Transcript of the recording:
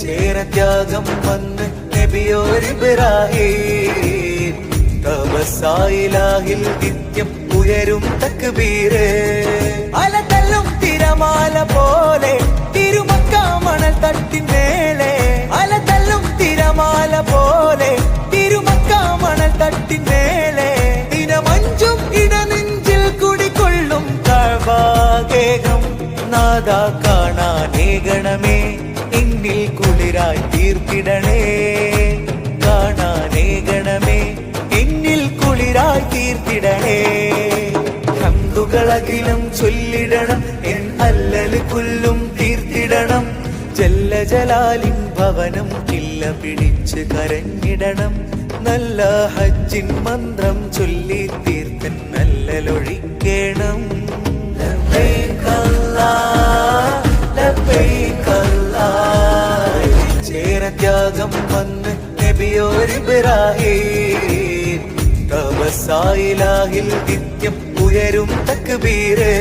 ചേരത്യാഗം വന്ന് നബിയോരിബ്രാഹീം തപസ്സായിലാഹിൽ നിത്യം ഉയരും തക്ബീര് അലതല്ലും തിരമാല പോലെ തിരുമക്ക മണൽ തട്ടിന്മേലെ അലതല്ലും തിരമാല പോലെ തിരുമക്ക മണൽ തട്ടിന്മേലെ ദിനമഞ്ചും ഇടനെഞ്ചിൽ കുടികൊള്ളും കഅബാഗേഹം നാദാ കാണാനേകണമേ എന്നിൽ കുളിരായി തീർത്തിടണേ കാണാനേകണമേ എന്നിൽ കുളിരായി തീർത്തിടണേ ഹംദുകളകിലും ചൊല്ലിടണം എൻ അല്ലല് കുല്ലും തീർത്തിടണം ജല്ല ജലാലിൻ ഭവനം കില്ല പിടിച്ച് കരഞ്ഞിടണം നല്ല ഹജ്ജിൻ മന്ത്രം ചൊല്ലി തീർത്തൻ നല്ലലൊഴിക്കേണം ചേരത്യാഗം വന്ന് നബിയോരിബ്രാഹീം തപസ്സായിലാഹിൽ നിത്യം ഉയരും തക്ബീര്